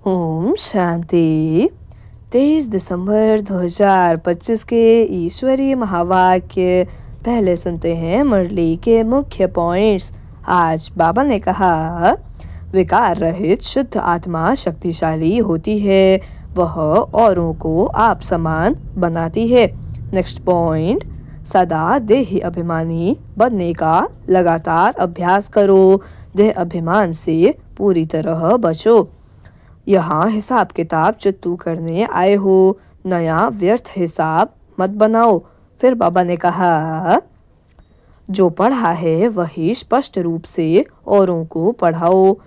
ओम शांति। 23 दिसंबर 2025 के ईश्वरीय महावाक्य पहले सुनते हैं मुरली के मुख्य पॉइंट्स। आज बाबा ने कहा, विकार रहित शुद्ध आत्मा शक्तिशाली होती है, वह औरों को आप समान बनाती है। नेक्स्ट पॉइंट, सदा देही अभिमानी बनने का लगातार अभ्यास करो, देह अभिमान से पूरी तरह बचो। यहाँ हिसाब किताब जो तू करने आए हो, नया व्यर्थ हिसाब मत बनाओ। फिर बाबा ने कहा, जो पढ़ा है वही स्पष्ट रूप से औरों को पढ़ाओ,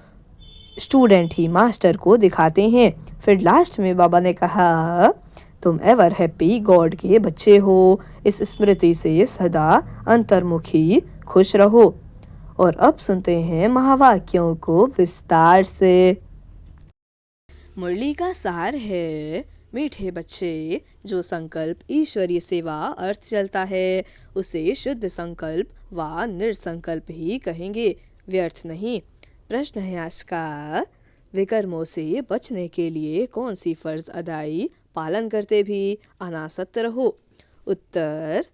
स्टूडेंट ही मास्टर को दिखाते हैं। फिर लास्ट में बाबा ने कहा, तुम एवर हैप्पी गॉड के बच्चे हो, इस स्मृति से सदा अंतर्मुखी खुश रहो। और अब सुनते हैं महावाक्यों को विस्तार से। मुरली का सार है, मीठे बच्चे, जो संकल्प ईश्वरीय सेवा अर्थ चलता है उसे शुद्ध संकल्प व निर्संकल्प ही कहेंगे, व्यर्थ नहीं। प्रश्न है आज का, विकर्मों से बचने के लिए कौन सी फर्ज अदाई पालन करते भी अनासक्त रहो? उत्तर,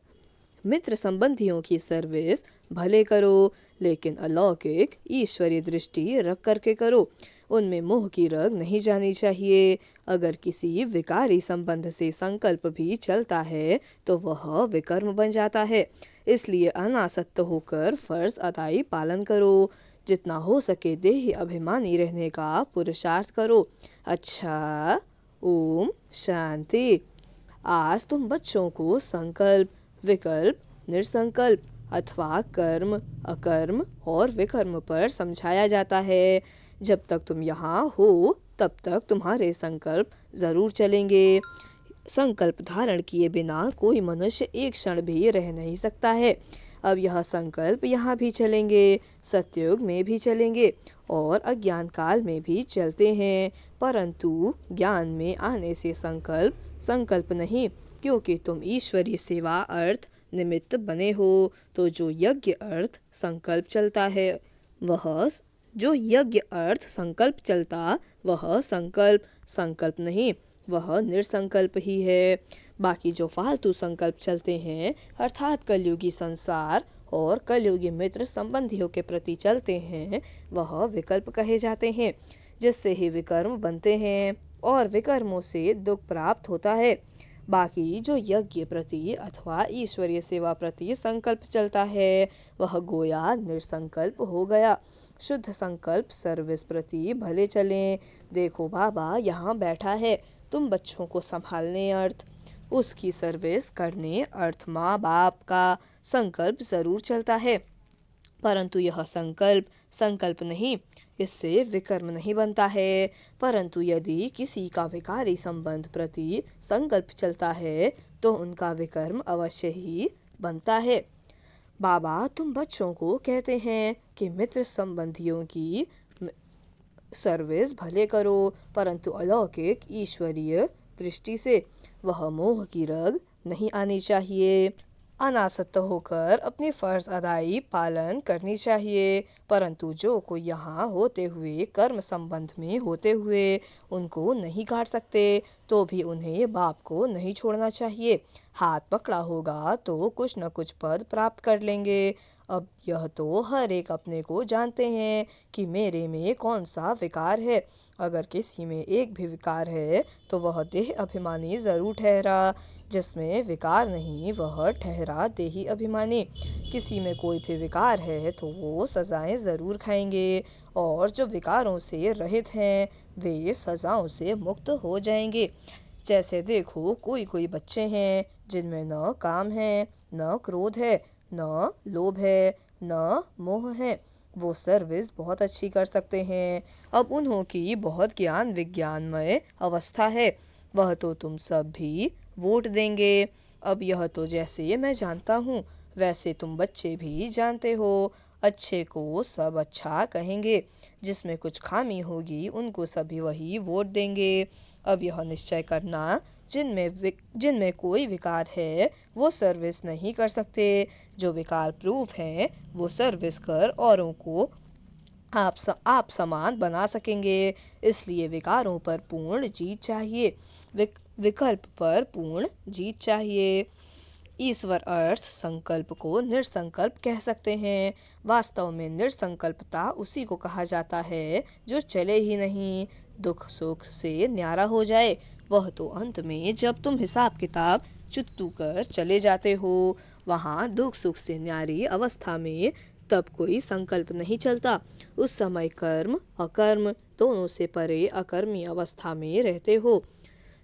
मित्र संबंधियों की सर्विस भले करो, लेकिन अलौकिक ईश्वरीय दृष्टि रख करके करो, उनमें मोह की रग नहीं जानी चाहिए। अगर किसी विकारी संबंध से संकल्प भी चलता है तो वह विकर्म बन जाता है, इसलिए अनासक्त होकर फर्ज अदाई पालन करो, जितना हो सके देही अभिमानी रहने का पुरुषार्थ करो। अच्छा, ओम शांति। आज तुम बच्चों को संकल्प, विकल्प, निर्संकल्प अथवा कर्म, अकर्म और विकर्म पर समझाया जाता है। जब तक तुम यहाँ हो तब तक तुम्हारे संकल्प जरूर चलेंगे। संकल्प धारण किए बिना कोई मनुष्य एक क्षण भी रह नहीं सकता है। अब यह संकल्प यहाँ भी चलेंगे, सतयुग में भी चलेंगे और अज्ञान काल में भी चलते हैं, परंतु ज्ञान में आने से संकल्प संकल्प नहीं, क्योंकि तुम ईश्वरीय सेवा अर्थ निमित्त बने हो। तो जो यज्ञ अर्थ संकल्प चलता है वह संकल्प संकल्प नहीं, वह निर्संकल्प ही है। बाकी जो फालतू संकल्प चलते हैं अर्थात कलयुगी संसार और कलयुगी मित्र संबंधियों के प्रति चलते हैं, वह विकल्प कहे जाते हैं, जिससे ही विकर्म बनते हैं और विकर्मों से दुख प्राप्त होता है। बाकी जो यज्ञ प्रति अथवा ईश्वरीय सेवा प्रति संकल्प चलता है वह गोया निर्संकल्प हो गया। शुद्ध संकल्प सर्विस प्रति भले चलें। देखो बाबा यहाँ बैठा है, तुम बच्चों को संभालने अर्थ उसकी सर्विस करने अर्थ माँ बाप का संकल्प जरूर चलता है, परंतु यह संकल्प संकल्प नहीं, इससे विकर्म नहीं बनता है। परंतु यदि किसी का विकारी संबंध प्रति संकल्प चलता है तो उनका विकर्म अवश्य ही बनता है। बाबा तुम बच्चों को कहते हैं कि मित्र संबंधियों की सर्विस भले करो, परंतु अलौकिक ईश्वरीय दृष्टि से, वह मोह की रग नहीं आनी चाहिए। अनासक्त होकर अपनी फर्ज अदाई पालन करनी चाहिए, परंतु जो कोई यहाँ होते हुए कर्म संबंध में होते हुए उनको नहीं काट सकते तो भी उन्हें बाप को नहीं छोड़ना चाहिए। हाथ पकड़ा होगा तो कुछ न कुछ पद प्राप्त कर लेंगे। अब यह तो हर एक अपने को जानते हैं कि मेरे में कौन सा विकार है। अगर किसी में एक भी विकार है तो वह देह अभिमानी जरूर ठहरा, जिसमें विकार नहीं वह ठहरा देही अभिमानी। किसी में कोई भी विकार है तो वो सजाएं जरूर खाएंगे, और जो विकारों से रहित हैं वे सजाओं से मुक्त हो जाएंगे। जैसे देखो कोई कोई बच्चे हैं जिनमें न काम है, न क्रोध है, न लोभ है, न मोह है, वो सर्विस बहुत अच्छी कर सकते हैं। अब उन्हों की बहुत ज्ञान विज्ञानमय अवस्था है, वह तो तुम सब भी वोट देंगे। अब यह तो जैसे मैं जानता हूँ वैसे तुम बच्चे भी जानते हो। अच्छे को सब अच्छा कहेंगे, जिसमें कुछ खामी होगी उनको सभी वही वोट देंगे। अब यह निश्चय करना, जिनमें कोई विकार है वो सर्विस नहीं कर सकते, जो विकार प्रूफ हैं वो सर्विस कर औरों को आप समान बना सकेंगे। इसलिए विकारों पर पूर्ण जीत चाहिए, विकल्प पर पूर्ण जीत चाहिए। ईश्वर अर्थ संकल्प को निरसंकल्प कह सकते हैं। वास्तव में निरसंकल्पता उसी को कहा जाता है जो चले ही नहीं, दुख सुख से न्यारा हो जाए। वह तो अंत में जब तुम हिसाब किताब चुत्तू कर चले जाते हो, वहाँ दुख सुख से न्यारी अवस्था में तब कोई संकल्प नहीं चलता। उस समय कर्म अकर्म दोनों से परे अकर्मी अवस्था में रहते हो।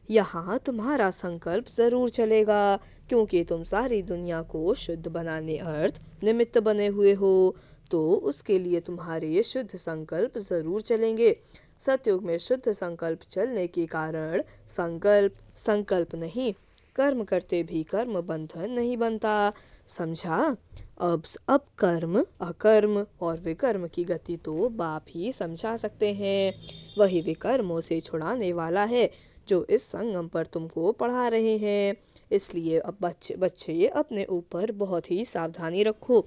यहाँ तुम्हारा संकल्प जरूर चलेगा, क्योंकि तुम सारी दुनिया को शुद्ध बनाने अर्थ निमित्त बने हुए हो, तो उसके लिए तुम्हारे शुद्ध संकल्प जरूर चलेंगे। सतयुग में शुद्ध संकल्प चलने के कारण संकल्प संकल्प नहीं, कर्म करते भी कर्म बंधन नहीं बनता। समझा? अब कर्म अकर्म और विकर्म की गति तो बाप ही समझा सकते हैं। वही विकर्मों से छुड़ाने वाला है जो इस संगम पर तुमको पढ़ा रहे हैं। इसलिए अब बच्चे अपने ऊपर बहुत ही सावधानी रखो,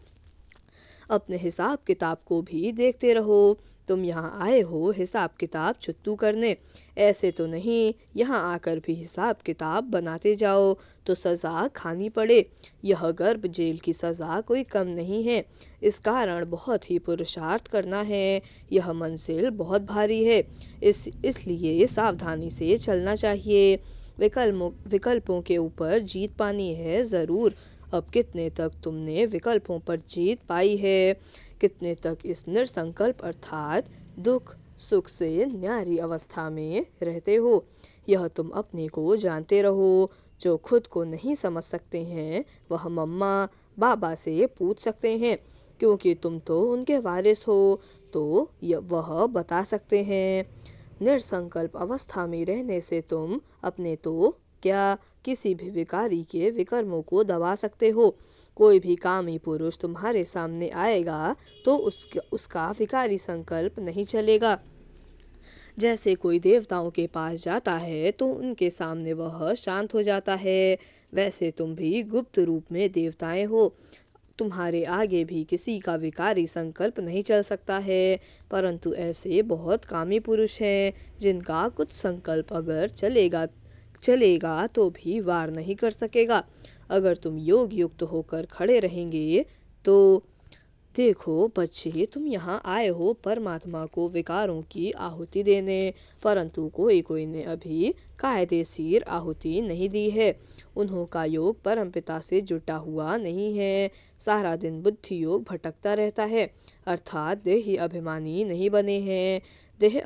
अपने हिसाब किताब को भी देखते रहो। तुम यहाँ आए हो हिसाब किताब चुत्तू करने, ऐसे तो नहीं यहाँ आकर भी हिसाब किताब बनाते जाओ तो सज़ा खानी पड़े। यह गर्भ जेल की सज़ा कोई कम नहीं है। इस कारण बहुत ही पुरुषार्थ करना है। यह मंजिल बहुत भारी है, इसलिए सावधानी से चलना चाहिए। विकल्पों के ऊपर जीत पानी है ज़रूर। अब कितने तक तुमने विकल्पों पर जीत पाई है, कितने तक इस निरसंकल्प अर्थात दुख सुख से न्यारी अवस्था में रहते हो, यह तुम अपने को जानते रहो। जो खुद को नहीं समझ सकते हैं वह मम्मा बाबा से पूछ सकते हैं, क्योंकि तुम तो उनके वारिस हो, तो वह बता सकते हैं। निरसंकल्प अवस्था में रहने से तुम अपने तो क्या किसी भी विकारी के विकर्मों को दबा सकते हो। कोई भी कामी पुरुष तुम्हारे सामने आएगा तो उसका विकारी संकल्प नहीं चलेगा। जैसे कोई देवताओं के पास जाता है तो उनके सामने वह शांत हो जाता है, वैसे तुम भी गुप्त रूप में देवताएं हो। तुम्हारे आगे भी किसी का विकारी संकल्प नहीं चल सकता है, परंतु ऐसे बहुत कामी पुरुष हैं जिनका कुछ संकल्प अगर चलेगा तो भी वार नहीं कर सकेगा। अगर तुम योग युक्त होकर खड़े रहेंगे तो देखो बच्चे, तुम यहाँ आए हो परमात्मा को विकारों की आहुति देने, परंतु कोई कोई ने अभी कायदेशीर आहुति नहीं दी है। उन्हों का योग परमपिता से जुटा हुआ नहीं है। सारा दिन बुद्धि योग भटकता रहता है, अर्थात देही अभिमानी नहीं बने हैं। देह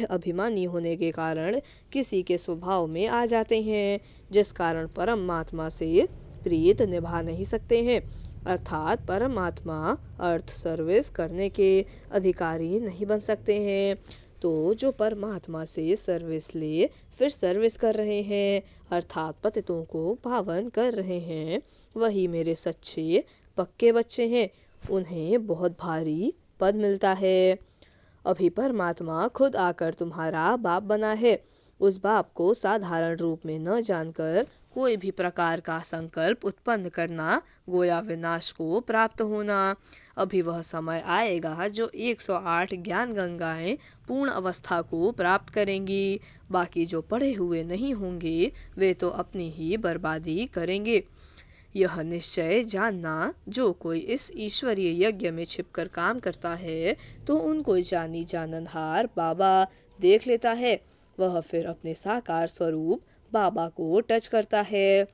अभिमानी होने के कारण किसी के स्वभाव में आ जाते हैं, जिस कारण परमात्मा से प्रीत निभा नहीं सकते हैं, अर्थात परमात्मा अर्थ सर्विस करने के अधिकारी नहीं बन सकते हैं। तो जो परमात्मा से सर्विस ले फिर सर्विस कर रहे हैं, अर्थात पतितों को पावन कर रहे हैं, वही मेरे सच्चे पक्के बच्चे हैं। उन्हें बहुत भारी पद मिलता है। अभी परमात्मा खुद आकर तुम्हारा बाप बना है। उस बाप को साधारण रूप में न जानकर कोई भी प्रकार का संकल्प उत्पन्न करना गोया विनाश को प्राप्त होना। अभी वह समय आएगा जो 108 ज्ञान गंगाएं पूर्ण अवस्था को प्राप्त करेंगी। बाकी जो पढ़े हुए नहीं होंगे वे तो अपनी ही बर्बादी करेंगे। यह निश्चय जानना, जो कोई इस ईश्वरीय यज्ञ में छिपकर काम करता है तो उनको जानी जाननहार बाबा देख लेता है। वह फिर अपने साकार स्वरूप बाबा को टच करता है।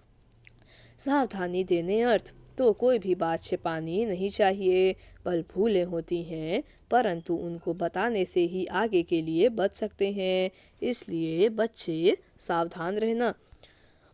सावधानी देने अर्थ तो कोई भी बात छिपानी नहीं चाहिए। पल भूलें होती हैं, परंतु उनको बताने से ही आगे के लिए बच सकते हैं। इसलिए बच्चे सावधान रहना।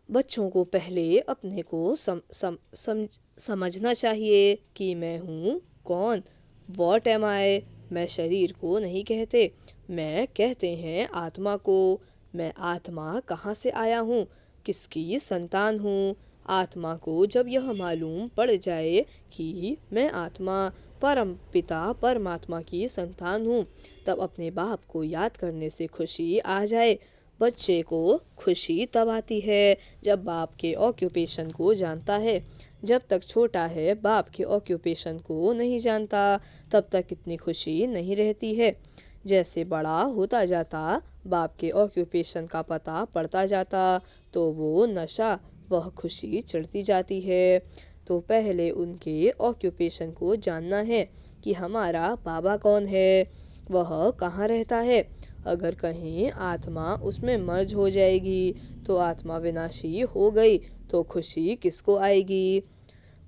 बच्चों को पहले अपने को समझना चाहिए कि मैं हूँ कौन, वॉट एम आई। मैं शरीर को नहीं कहते, मैं कहते हैं आत्मा को। मैं आत्मा कहाँ से आया हूँ, किसकी संतान हूँ। आत्मा को जब यह मालूम पड़ जाए कि मैं आत्मा परम पिता परमात्मा की संतान हूँ, तब अपने बाप को याद करने से खुशी आ जाए। बच्चे को खुशी तब आती है जब बाप के ऑक्यूपेशन को जानता है, जब तक छोटा है बाप के ऑक्यूपेशन को नहीं जानता तब तक इतनी खुशी नहीं रहती है। जैसे बड़ा होता जाता बाप के ऑक्यूपेशन का पता पड़ता जाता तो वो नशा वह खुशी चढ़ती जाती है। तो पहले उनके ऑक्यूपेशन को जानना है कि हमारा बाबा कौन है, वह कहाँ रहता है। अगर कहीं आत्मा उसमें मर्ज हो जाएगी तो आत्मा विनाशी हो गई तो खुशी किसको आएगी।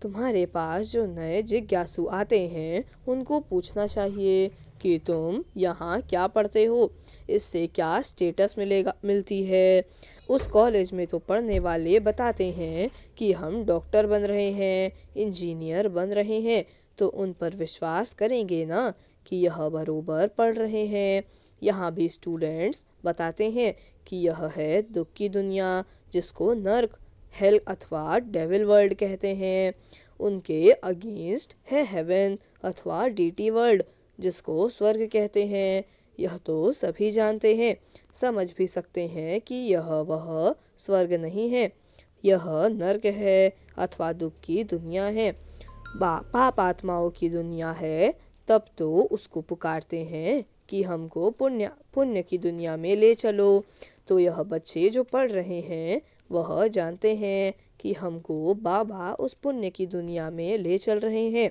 तुम्हारे पास जो नए जिज्ञासु आते हैं उनको पूछना चाहिए कि तुम यहाँ क्या पढ़ते हो, इससे क्या स्टेटस मिलती है। उस कॉलेज में तो पढ़ने वाले बताते हैं कि हम डॉक्टर बन रहे हैं, इंजीनियर बन रहे हैं, तो उन पर विश्वास करेंगे ना कि यह बरोबर पढ़ रहे हैं। यहाँ भी स्टूडेंट्स बताते हैं कि यह है दुख की दुनिया, जिसको नर्क, हेल अथवा डेविल वर्ल्ड कहते हैं। उनके अगेंस्ट है हेवन अथवा डीटी वर्ल्ड, जिसको स्वर्ग कहते हैं। यह तो सभी जानते हैं, समझ भी सकते हैं कि यह वह स्वर्ग नहीं है, यह नर्क है अथवा दुख की दुनिया है, पाप आत्माओं की दुनिया है। तब तो उसको पुकारते हैं कि हमको पुण्य पुण्य की दुनिया में ले चलो। तो यह बच्चे जो पढ़ रहे हैं वह जानते हैं कि हमको बाबा उस पुण्य की दुनिया में ले चल रहे हैं।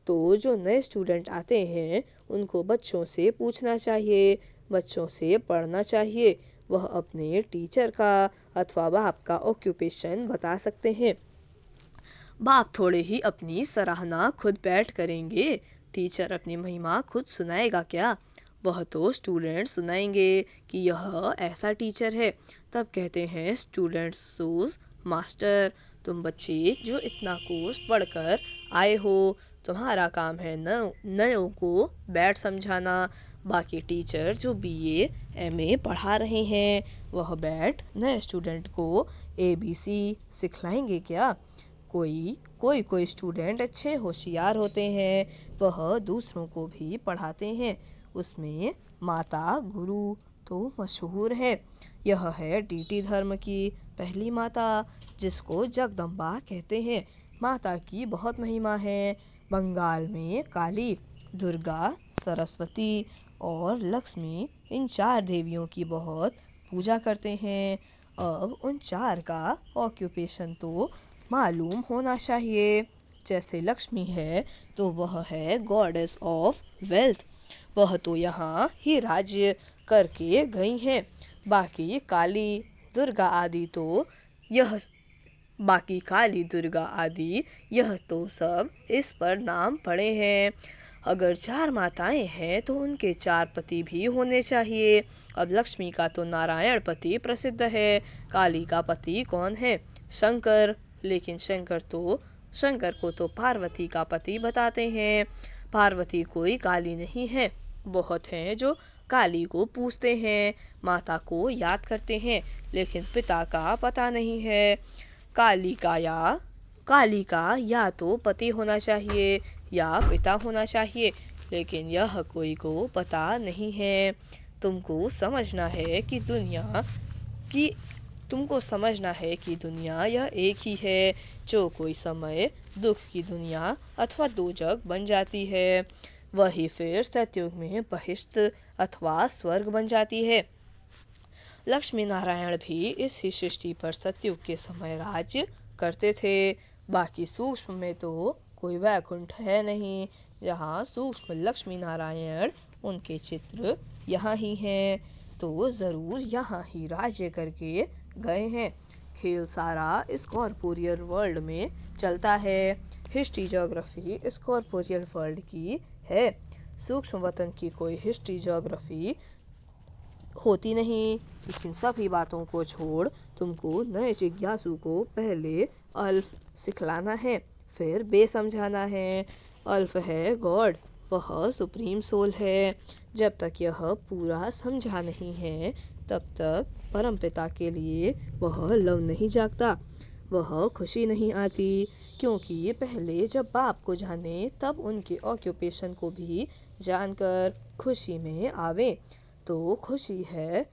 तो जो नए स्टूडेंट आते हैं उनको बच्चों से पूछना चाहिए, बच्चों से पढ़ना चाहिए। वह अपने टीचर का अथवा बाप का ऑक्यूपेशन बता सकते हैं। बाप थोड़े ही अपनी सराहना खुद बैठ करेंगे, टीचर अपनी महिमा खुद सुनाएगा क्या। वह तो स्टूडेंट सुनाएंगे कि यह ऐसा टीचर है। तब कहते हैं स्टूडेंट्स सोज मास्टर, तुम बच्चे जो इतना कोर्स पढ़कर आए हो, तुम्हारा काम है नयों को बैठ समझाना। बाकी टीचर जो बीए एमए पढ़ा रहे हैं वह बैठ नए स्टूडेंट को एबीसी सिखलाएंगे क्या। कोई स्टूडेंट अच्छे होशियार होते हैं, वह दूसरों को भी पढ़ाते हैं। उसमें माता गुरु तो मशहूर है। यह है डीटी धर्म की पहली माता, जिसको जगदम्बा कहते हैं। माता की बहुत महिमा है। बंगाल में काली, दुर्गा, सरस्वती और लक्ष्मी, इन 4 देवियों की बहुत पूजा करते हैं। अब उन 4 का ऑक्यूपेशन तो मालूम होना चाहिए। जैसे लक्ष्मी है तो वह है गॉडेस ऑफ वेल्थ, वह तो यहाँ ही राज्य करके गई हैं। बाकी काली दुर्गा आदि तो यह बाकी काली दुर्गा आदि यह तो सब इस पर नाम पड़े हैं। अगर 4 माताएं हैं तो उनके 4 पति भी होने चाहिए। अब लक्ष्मी का तो नारायण पति प्रसिद्ध है, काली का पति कौन है, शंकर। लेकिन शंकर को तो पार्वती का पति बताते हैं। पार्वती कोई काली नहीं है, बहुत हैं जो काली को पूजते हैं, माता को याद करते हैं, लेकिन पिता का पता नहीं है। काली का या तो पति होना चाहिए या पिता होना चाहिए, लेकिन यह कोई को पता नहीं है। तुमको समझना है कि दुनिया यह एक ही है, जो कोई समय दुख की दुनिया अथवा दोजक बन जाती है, वही फिर सतयुग में बहिष्ट अथवा स्वर्ग बन जाती है। लक्ष्मी नारायण भी इस ही सृष्टि पर सतयुग के समय राज्य करते थे। बाकी सूक्ष्म में तो कोई वैकुंठ है नहीं, जहाँ सूक्ष्म लक्ष्मी नारायण उनके चित्र यहाँ ही हैं, तो ज़रूर यहाँ ही राज्य करके गए हैं। खेल सारा इस कॉर्पोरियल वर्ल्ड में चलता है। हिस्ट्री ज्योग्राफी इस कॉर्पोरियल वर्ल्ड की है। सूक्ष्म वतन की कोई हिस्ट्री ज्योग्राफी होती नहीं। लेकिन सभी बातों को छोड़ तुमको नए जिज्ञासु को पहले अल्फ सिखलाना है, फिर बे समझाना है। अल्फ है गॉड, वह सुप्रीम सोल है। जब तक यह पूरा समझा नहीं है तब तक परमपिता के लिए वह लव नहीं जागता, वह खुशी नहीं आती। क्योंकि पहले जब बाप को जाने तब उनके ऑक्यूपेशन को भी जानकर खुशी में आवे। तो खुशी है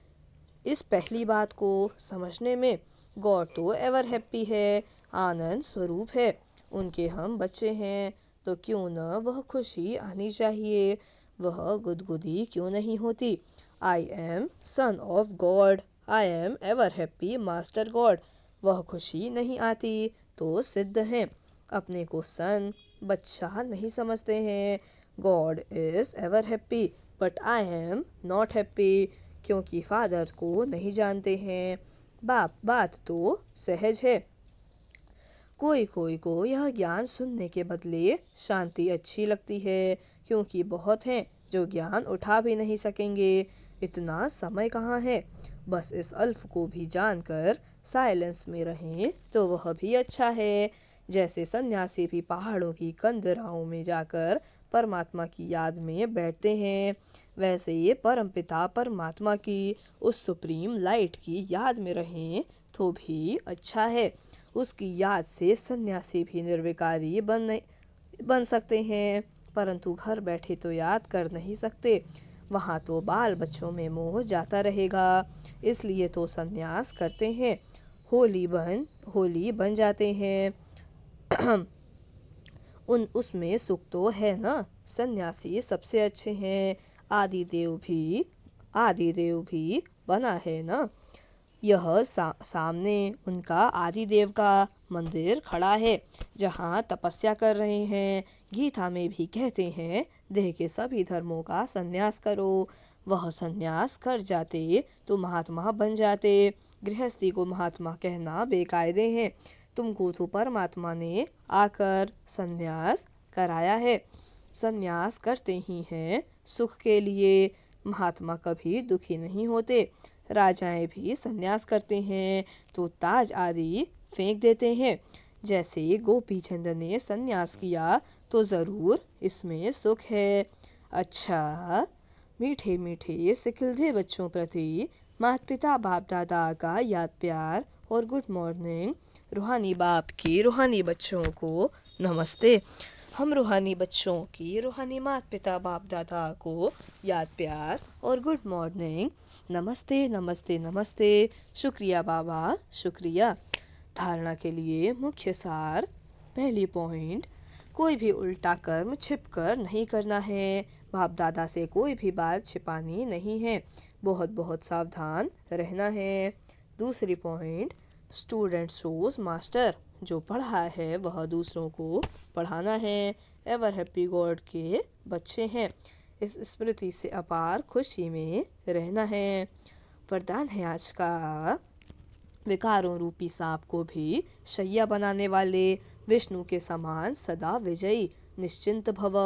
इस पहली बात को समझने में। गॉड तो एवर हैप्पी है, आनंद स्वरूप है। उनके हम बच्चे हैं, तो क्यों न वह खुशी आनी चाहिए, वह गुदगुदी क्यों नहीं होती। I am son of God, I am ever happy master God. वह खुशी नहीं आती तो सिद्ध है, अपने को सन बच्चा नहीं समझते हैं। God is ever happy but I am not happy, क्योंकि फादर को नहीं जानते हैं। बात तो सहज है। कोई कोई को यह ज्ञान सुनने के बदले शांति अच्छी लगती है, क्योंकि बहुत हैं जो ज्ञान उठा भी नहीं सकेंगे। इतना समय कहाँ है, बस इस अल्फ को भी जानकर साइलेंस में रहें तो वह भी अच्छा है। जैसे सन्यासी भी पहाड़ों की कंदराओं में जाकर परमात्मा की याद में बैठते हैं, वैसे ये परमपिता परमात्मा की उस सुप्रीम लाइट की याद में रहें तो भी अच्छा है। उसकी याद से सन्यासी भी निर्विकारी बन सकते हैं, परंतु घर बैठे तो याद कर नहीं सकते, वहाँ तो बाल बच्चों में मोह जाता रहेगा। इसलिए तो सन्यास करते हैं, होली बन जाते हैं। उसमें सुख तो है ना। सन्यासी सबसे अच्छे हैं, आदिदेव भी बना है ना। यह सामने उनका आदिदेव का मंदिर खड़ा है, जहाँ तपस्या कर रहे हैं। गीता में भी कहते हैं, देह के सभी धर्मों का संन्यास करो। वह संन्यास कर जाते तो महात्मा बन जाते। गृहस्थी को महात्मा कहना बेकायदे है। तुमको तो परमात्मा ने आकर संन्यास कराया है। संन्यास करते ही हैं सुख के लिए। महात्मा कभी दुखी नहीं होते। राजाएं भी संन्यास करते हैं तो ताज आदि फेंक देते हैं। जैसे गोपी चंद ने संन्यास किया तो जरूर इसमें सुख है। अच्छा, मीठे मीठे सिखिलधे बच्चों प्रति माता पिता बाप दादा का याद प्यार और गुड मॉर्निंग। रूहानी बाप की रूहानी बच्चों को नमस्ते। हम रूहानी बच्चों की रूहानी माता पिता बाप दादा को याद प्यार और गुड मॉर्निंग। नमस्ते नमस्ते नमस्ते। शुक्रिया बाबा, शुक्रिया। धारणा के लिए मुख्य सार। पहली पॉइंट, कोई भी उल्टा कर्म छिपकर नहीं करना है। बाप दादा से कोई भी बात छिपानी नहीं है, बहुत बहुत सावधान रहना है। दूसरी पॉइंट, स्टूडेंट शोज मास्टर, जो पढ़ा है वह दूसरों को पढ़ाना है। एवर हैप्पी गॉड के बच्चे हैं, इस स्मृति से अपार खुशी में रहना है। वरदान है आज का, विकारों रूपी सांप को भी शैया बनाने वाले विष्णु के समान सदा विजयी निश्चिंत भव।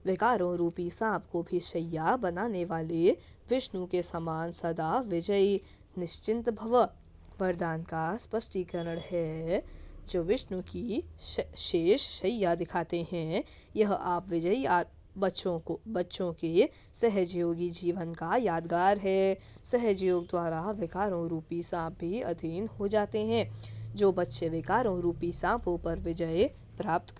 विकारों रूपी सांप को भी शैया बनाने वाले विष्णु के समान सदा विजयी निश्चिंत भव। वरदान का स्पष्टीकरण है, जो विष्णु की शेष शैया दिखाते हैं, यह आप विजयी बच्चों के सहजयोगी जीवन का यादगार है। सहजयोग द्वारा विकारों रूपी सांप भी अधीन हो जाते हैं। जो बच्चे विकारों रूपी सांपों पर विजय प्राप्त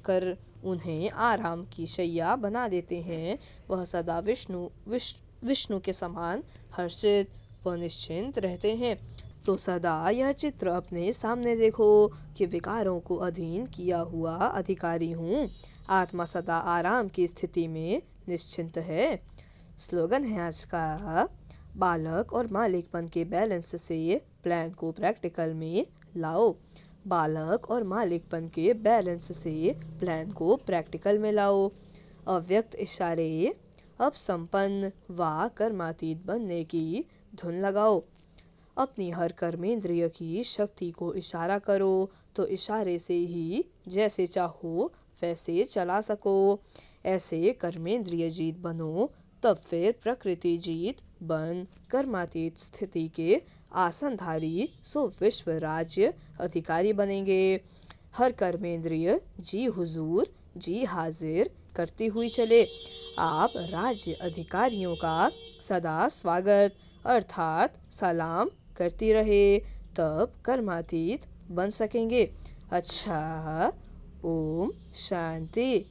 कर उन्हें आराम की शैया बना देते हैं, वह सदा विष्णु के समान हर्षित व निश्चिंत रहते हैं। तो सदा यह चित्र अपने सामने देखो कि विकारों को अधीन किया हुआ अधिकारी हूँ। आत्मा सदा आराम की स्थिति में निश्चिंत है। स्लोगन है आज का, बालक और मालिकपन के बैलेंस से प्लान को प्रैक्टिकल में लाओ। बालक और मालिकपन के बैलेंस से प्लान को प्रैक्टिकल में लाओ। अव्यक्त इशारे, अब संपन्न व कर्मातीत बनने की धुन लगाओ। अपनी हर कर्मेंद्रिय की शक्ति को इशारा करो, तो इशारे से ही जैसे चाहो वैसे चला सको। ऐसे कर्मेंद्रिय जीत बनो, तब फिर प्रकृति जीत बन कर्मातीत स्थिति के आसनधारी सो विश्व राज्य अधिकारी बनेंगे। हर कर्मेंद्रिय जी हुजूर, जी हाजिर करती हुई चले। आप राज्य अधिकारियों का सदा स्वागत अर्थात सलाम करती रहे, तब कर्मातीत बन सकेंगे। अच्छा, ओम शांति।